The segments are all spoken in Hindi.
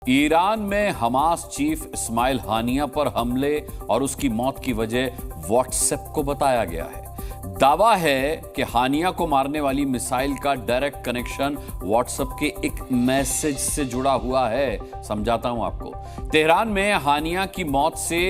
ईरान में हमास चीफ इस्माइल हानिया पर हमले और उसकी मौत की वजह व्हाट्सएप को बताया गया है। दावा है कि हानिया को मारने वाली मिसाइल का डायरेक्ट कनेक्शन व्हाट्सएप के एक मैसेज से जुड़ा हुआ है। समझाता हूं आपको। तेहरान में हानिया की मौत से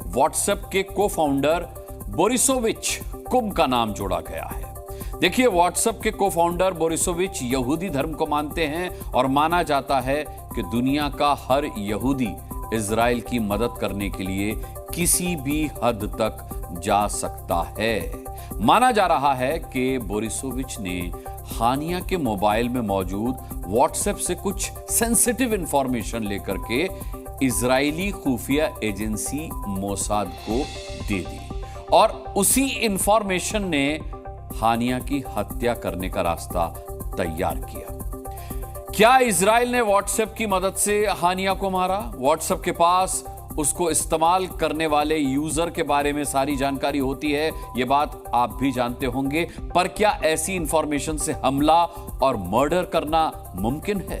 व्हाट्सएप के को फाउंडर बोरिसोविच कुम का नाम जोड़ा गया है। देखिए, व्हाट्सएप के को फाउंडर बोरिसोविच यहूदी धर्म को मानते हैं और माना जाता है कि दुनिया का हर यहूदी इजराइल की मदद करने के लिए किसी भी हद तक जा सकता है। माना जा रहा है कि बोरिसोविच ने हानिया के मोबाइल में मौजूद व्हाट्सएप से कुछ सेंसिटिव इंफॉर्मेशन लेकर के इजरायली खुफिया एजेंसी मोसाद को दे दी और उसी इंफॉर्मेशन ने हानिया की हत्या करने का रास्ता तैयार किया। क्या इजराइल ने व्हाट्सएप की मदद से हानिया को मारा? व्हाट्सएप के पास उसको इस्तेमाल करने वाले यूजर के बारे में सारी जानकारी होती है, यह बात आप भी जानते होंगे। पर क्या ऐसी इंफॉर्मेशन से हमला और मर्डर करना मुमकिन है?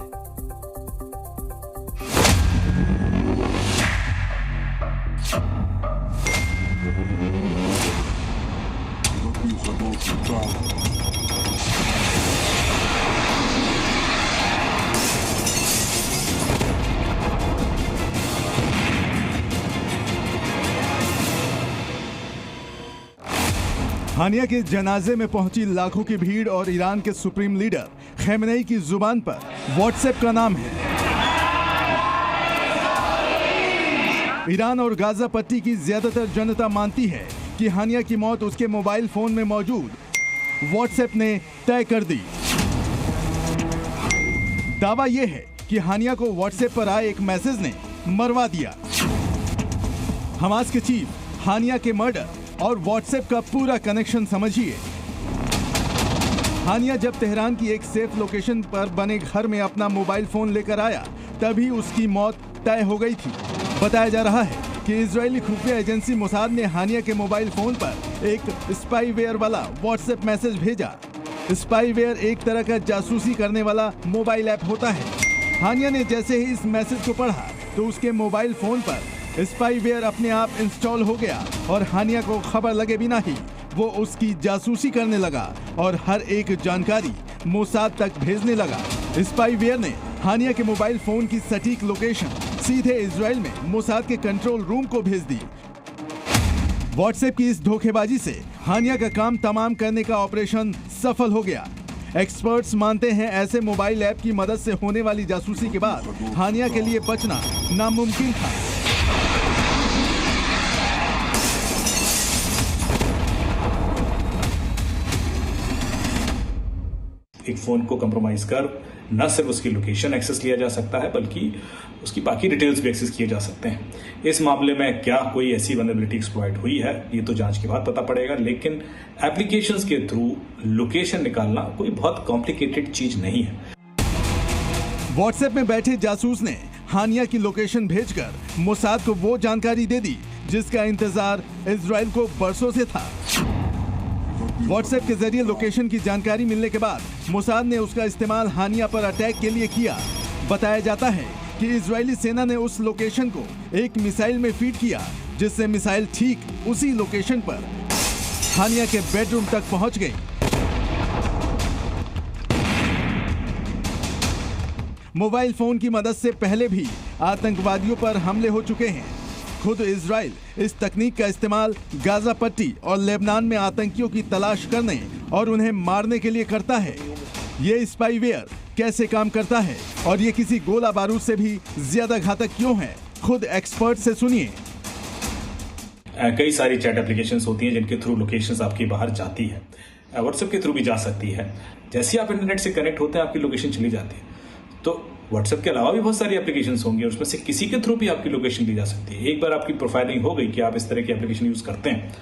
हानिया के जनाजे में पहुंची लाखों की भीड़ और ईरान के सुप्रीम लीडर खमेनेई की जुबान पर व्हाट्सएप का नाम है। ईरान और गाजा पट्टी की ज्यादातर जनता मानती है कि हानिया की मौत उसके मोबाइल फोन में मौजूद व्हाट्सएप ने तय कर दी। दावा यह है कि हानिया को व्हाट्सएप पर आए एक मैसेज ने मरवा दिया। हमास के चीफ हानिया के मर्डर और व्हाट्सएप का पूरा कनेक्शन समझिए। हानिया जब तेहरान की एक सेफ लोकेशन पर बने घर में अपना मोबाइल फोन लेकर आया, तभी उसकी मौत तय हो गई थी। बताया जा रहा है कि इजरायली खुफिया एजेंसी मोसाद ने हानिया के मोबाइल फोन पर एक स्पाईवेयर वाला व्हाट्सएप मैसेज भेजा। स्पाईवेयर एक तरह का जासूसी करने वाला मोबाइल ऐप होता है। हानिया ने जैसे ही इस मैसेज को पढ़ा तो उसके मोबाइल फोन पर स्पाईवेयर अपने आप इंस्टॉल हो गया और हानिया को खबर लगे बिना ही वो उसकी जासूसी करने लगा और हर एक जानकारी मोसाद तक भेजने लगा। स्पाईवेयर ने हानिया के मोबाइल फोन की सटीक लोकेशन सीधे इजराइल में मोसाद के कंट्रोल रूम को भेज दी। व्हाट्सएप की इस धोखेबाजी से हानिया का काम तमाम करने का ऑपरेशन सफल हो गया। एक्सपर्ट्स मानते हैं ऐसे मोबाइल ऐप की मदद से होने वाली जासूसी के बाद हानिया के लिए बचना नामुमकिन था। एक फ़ोन को कंप्रोमाइज़ कर न सिर्फ उसकी लोकेशन एक्सेस किया जा सकता है बल्कि उसकी बाकी डिटेल्स भी एक्सेस किए जा सकते हैं। इस मामले में क्या कोई ऐसी वल्नरेबिलिटी एक्सप्लॉइट हुई है, ये तो जांच के बाद पता पड़ेगा। लेकिन एप्लीकेशंस के थ्रू लोकेशन निकालना कोई बहुत कॉम्प्लिकेटेड चीज नहीं है। व्हाट्सएप में बैठे जासूस ने हानिया की लोकेशन भेजकर मोसाद को वो जानकारी दे दी जिसका इंतजार इजराइल को बरसों से था। व्हाट्सएप के जरिए लोकेशन की जानकारी मिलने के बाद मोसाद ने उसका इस्तेमाल हानिया पर अटैक के लिए किया। बताया जाता है कि इजरायली सेना ने उस लोकेशन को एक मिसाइल में फीड किया, जिससे मिसाइल ठीक उसी लोकेशन पर हानिया के बेडरूम तक पहुंच गई। मोबाइल फोन की मदद से पहले भी आतंकवादियों पर हमले हो चुके हैं। खुद इजराइल इस तकनीक का इस्तेमाल गाजा पट्टी और लेबनान में आतंकियों की तलाश करने और उन्हें मारने के लिए करता है। ये स्पाईवेयर कैसे काम करता है और ये किसी गोला बारूद से भी ज्यादा घातक क्यों है, खुद एक्सपर्ट से सुनिए। कई सारी चैट एप्लीकेशंस होती हैं जिनके थ्रू लोकेशंस आपकी बाहर जाती है। व्हाट्सएप के थ्रू भी जा सकती है। जैसे ही आप इंटरनेट से कनेक्ट होते हैं आपकी लोकेशन चली जाती है। तो व्हाट्सएप के अलावा भी बहुत सारी एप्लीकेशंस होंगी और उसमें से किसी के थ्रू भी आपकी लोकेशन ली जा सकती है। एक बार आपकी प्रोफाइलिंग हो गई कि आप इस तरह की एप्लीकेशन यूज करते हैं,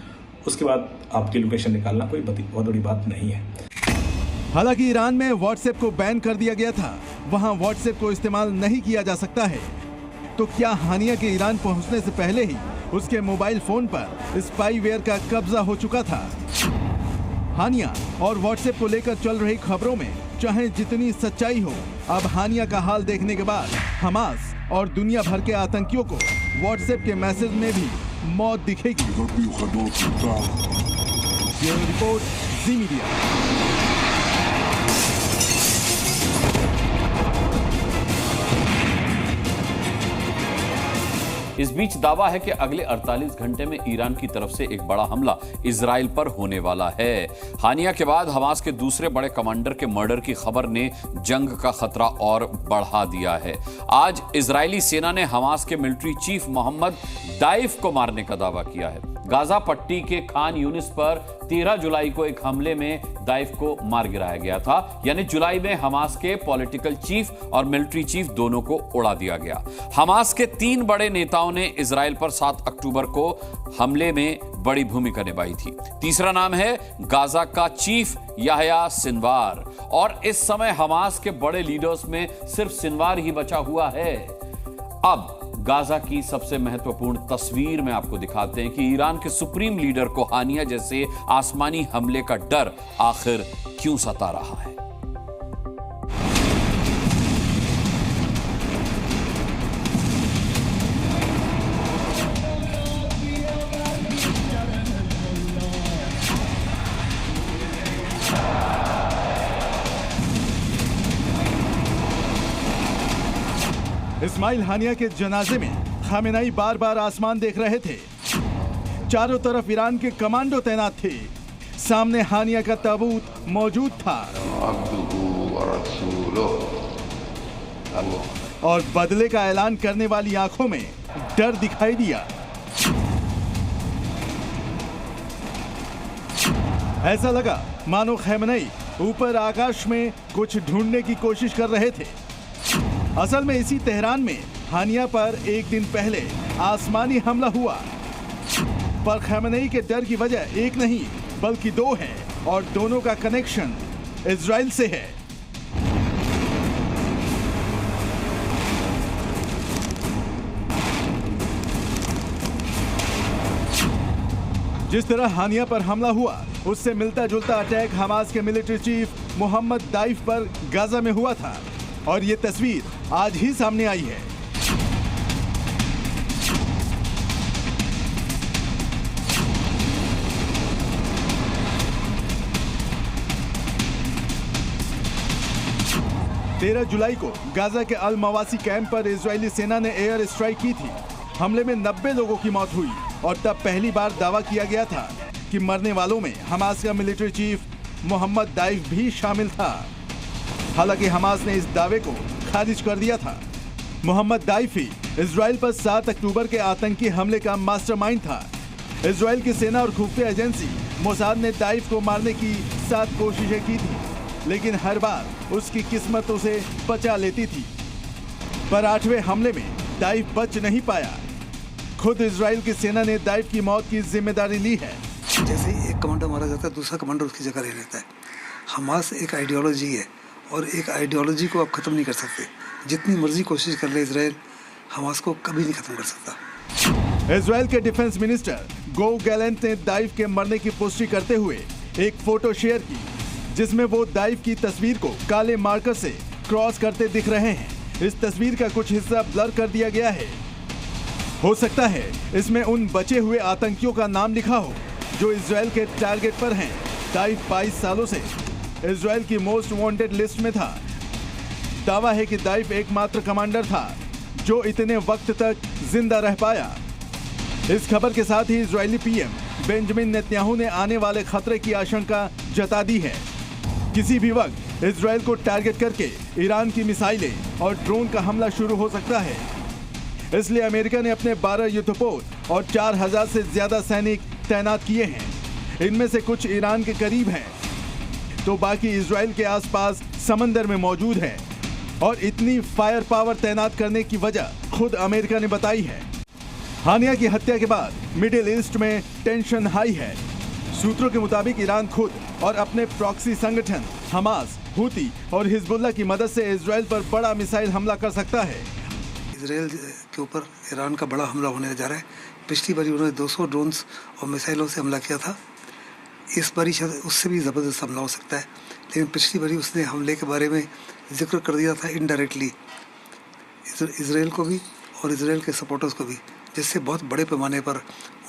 उसके बाद आपकी लोकेशन निकालना कोई बहुत बड़ी बात नहीं है। हालांकि ईरान में व्हाट्सएप को बैन कर दिया गया था, वहां व्हाट्सएप को इस्तेमाल नहीं किया जा सकता है। तो क्या हानिया के ईरान पहुंचने से पहले ही उसके मोबाइल फोन पर स्पाईवेयर का कब्जा हो चुका था? हानिया और व्हाट्सएप को लेकर चल रही खबरों में चाहे जितनी सच्चाई हो, अब हानिया का हाल देखने के बाद हमास और दुनिया भर के आतंकियों को व्हाट्सएप के मैसेज में भी मौत दिखेगी। ब्यूरो रिपोर्ट, जी मीडिया। इस बीच दावा है कि अगले 48 घंटे में ईरान की तरफ से एक बड़ा हमला इजराइल पर होने वाला है। हानिया के बाद हमास के दूसरे बड़े कमांडर के मर्डर की खबर ने जंग का खतरा और बढ़ा दिया है। आज इजरायली सेना ने हमास के मिलिट्री चीफ मोहम्मद दाइफ को मारने का दावा किया है। गाजा पट्टी के खान यूनिस पर 13 जुलाई को एक हमले में दाइफ को मार गिराया गया था। यानी जुलाई में हमास के पॉलिटिकल चीफ और मिलिट्री चीफ दोनों को उड़ा दिया गया। हमास के 3 बड़े नेताओं ने इजराइल पर 7 अक्टूबर को हमले में बड़ी भूमिका निभाई थी। तीसरा नाम है गाजा का चीफ याह्या सिनवार, और इस समय हमास के बड़े लीडर्स में सिर्फ सिनवार ही बचा हुआ है। अब गाजा की सबसे महत्वपूर्ण तस्वीर में आपको दिखाते हैं कि ईरान के सुप्रीम लीडर को हानिया जैसे आसमानी हमले का डर आखिर क्यों सता रहा है। इस्माइल हानिया के जनाजे में खामेनेई बार बार आसमान देख रहे थे। चारों तरफ ईरान के कमांडो तैनात थे। सामने हानिया का ताबूत मौजूद था और बदले का ऐलान करने वाली आंखों में डर दिखाई दिया। ऐसा लगा मानो खामेनेई ऊपर आकाश में कुछ ढूंढने की कोशिश कर रहे थे। असल में इसी तेहरान में हानिया पर एक दिन पहले आसमानी हमला हुआ, पर खामेनेई के डर की वजह एक नहीं बल्कि 2 है, और दोनों का कनेक्शन इजराइल से है। जिस तरह हानिया पर हमला हुआ उससे मिलता जुलता अटैक हमास के मिलिट्री चीफ मोहम्मद दाइफ पर गाजा में हुआ था, और ये तस्वीर आज ही सामने आई है। तेरह जुलाई को गाजा के अल मवासी कैंप पर इजरायली सेना ने एयर स्ट्राइक की थी। हमले में 90 लोगों की मौत हुई, और तब पहली बार दावा किया गया था कि मरने वालों में हमास का मिलिट्री चीफ मोहम्मद दाइफ भी शामिल था। हालांकि हमास ने इस दावे को खारिज कर दिया था। मोहम्मद दाइफ ही इजराइल पर 7 अक्टूबर के आतंकी हमले का मास्टरमाइंड था। इजराइल की सेना और खुफिया एजेंसी मोसाद ने दाइफ को मारने की 7 कोशिशें की थी, लेकिन हर बार उसकी किस्मत उसे बचा लेती थी। पर 8वें हमले में दाइफ बच नहीं पाया। खुद इजराइल की सेना ने दाइफ की मौत की जिम्मेदारी ली है। जैसे ही एक कमांडर मारा जाता है, दूसरा कमांडर उसकी जगह ले लेता है। हमास एक आइडियोलॉजी है, और एक आइडियोलॉजी को आप खत्म नहीं कर सकते। जितनी मर्जी कोशिश कर ले इजराइल, हमास को कभी नहीं खत्म कर सकता। इजराइल के डिफेंस मिनिस्टर गो गैलेंट ने दाइफ के मरने की पुष्टि करते हुए एक फोटो शेयर की, जिसमें वो दाइफ की तस्वीर को काले मार्कर से क्रॉस करते दिख रहे हैं। इस तस्वीर का कुछ हिस्सा ब्लर कर दिया गया है। हो सकता है इसमें उन बचे हुए आतंकियों का नाम लिखा हो जो इजराइल के टारगेट पर हैं। दाइफ 22 सालों से इजराइल की मोस्ट वांटेड लिस्ट में था। दावा है कि दाइफ एकमात्र कमांडर था जो इतने वक्त तक जिंदा रह पाया। इस खबर के साथ ही इजरायली पीएम बेंजामिन नेतन्याहू ने आने वाले खतरे की आशंका जता दी है। किसी भी वक्त इजराइल को टारगेट करके ईरान की मिसाइलें और ड्रोन का हमला शुरू हो सकता है। इसलिए अमेरिका ने अपने 12 युद्धपोत और 4000 से ज्यादा सैनिक तैनात किए हैं। इनमें से कुछ ईरान के करीब हैं, तो बाकी इजराइल के आसपास समंदर में मौजूद है। और इतनी फायर पावर तैनात करने की वजह खुद अमेरिका ने बताई है। हानिया की हत्या के बाद मिडिल ईस्ट में टेंशन हाई है। सूत्रों के मुताबिक ईरान खुद और अपने प्रॉक्सी संगठन हमास, हूती और हिजबुल्लाह की मदद से इजराइल पर बड़ा मिसाइल हमला कर सकता है। इजराइल के ऊपर ईरान का बड़ा हमला होने जा रहा है। पिछली बार उन्होंने 200 ड्रोन्स और मिसाइलों से हमला किया था। इस बारी शायद उससे भी ज़बरदस्त हमला हो सकता है, लेकिन पिछली बारी उसने हमले के बारे में जिक्र कर दिया था इनडायरेक्टली। इसराइल को भी और इसराइल के सपोर्टर्स को भी, जिससे बहुत बड़े पैमाने पर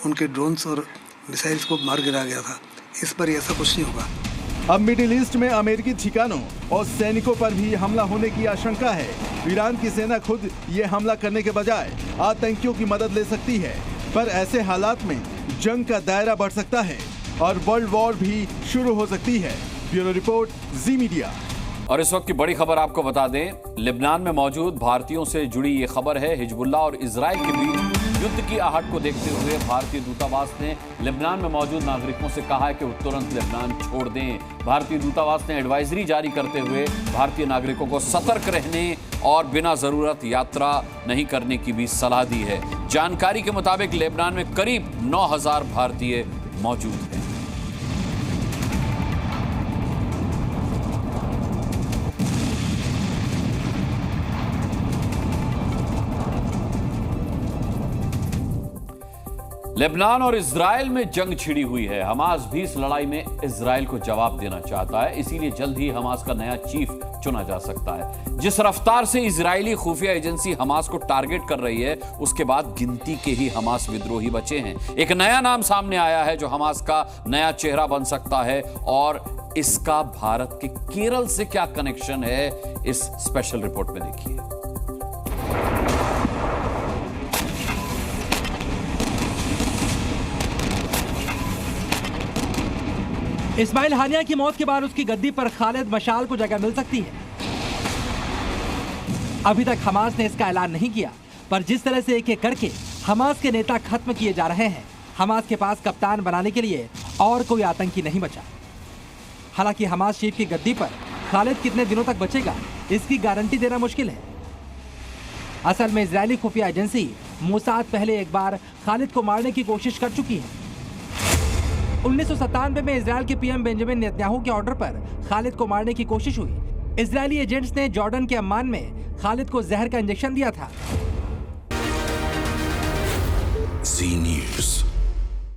उनके ड्रोन्स और मिसाइल्स को मार गिराया गया था। इस पर ऐसा कुछ नहीं होगा। अब मिडिल ईस्ट में अमेरिकी ठिकानों और सैनिकों पर भी हमला होने की आशंका है। ईरान की सेना खुद ये हमला करने के बजाय आतंकियों की मदद ले सकती है, पर ऐसे हालात में जंग का दायरा बढ़ सकता है और वर्ल्ड वॉर भी शुरू हो सकती है। ब्यूरो रिपोर्ट, जी मीडिया। और इस वक्त की बड़ी खबर आपको बता दें, लेबनान में मौजूद भारतीयों से जुड़ी ये खबर है। हिजबुल्लाह और इजराइल के बीच युद्ध की आहट को देखते हुए भारतीय दूतावास ने लेबनान में मौजूद नागरिकों से कहा है कि वो तुरंत लेबनान छोड़ दें। भारतीय दूतावास ने एडवाइजरी जारी करते हुए भारतीय नागरिकों को सतर्क रहने और बिना जरूरत यात्रा नहीं करने की भी सलाह दी है। जानकारी के मुताबिक लेबनान में करीब 9,000 भारतीय मौजूद हैं। लेबनान और इजराइल में जंग छिड़ी हुई है। हमास भी इस लड़ाई में इजराइल को जवाब देना चाहता है, इसीलिए जल्द ही हमास का नया चीफ चुना जा सकता है। जिस रफ्तार से इजरायली खुफिया एजेंसी हमास को टारगेट कर रही है, उसके बाद गिनती के ही हमास विद्रोही बचे हैं। एक नया नाम सामने आया है जो हमास का नया चेहरा बन सकता है, और इसका भारत के केरल से क्या कनेक्शन है, इस स्पेशल रिपोर्ट में देखिए। इस्माइल हानिया की मौत के बाद उसकी गद्दी पर खालिद मशाल को जगह मिल सकती है। अभी तक हमास ने इसका ऐलान नहीं किया, पर जिस तरह से एक एक करके हमास के नेता खत्म किए जा रहे हैं, हमास के पास कप्तान बनाने के लिए और कोई आतंकी नहीं बचा। हालांकि हमास चीफ की गद्दी पर खालिद कितने दिनों तक बचेगा, इसकी गारंटी देना मुश्किल है। असल में इजरायली खुफिया एजेंसी मोसाद पहले एक बार खालिद को मारने की कोशिश कर चुकी है। 1997 में इजराइल के पीएम बेंजामिन नेतन्याहू के ऑर्डर पर खालिद को मारने की कोशिश हुई। इजरायली एजेंट्स ने जॉर्डन के अम्मान में खालिद को जहर का इंजेक्शन दिया था। जी न्यूज़।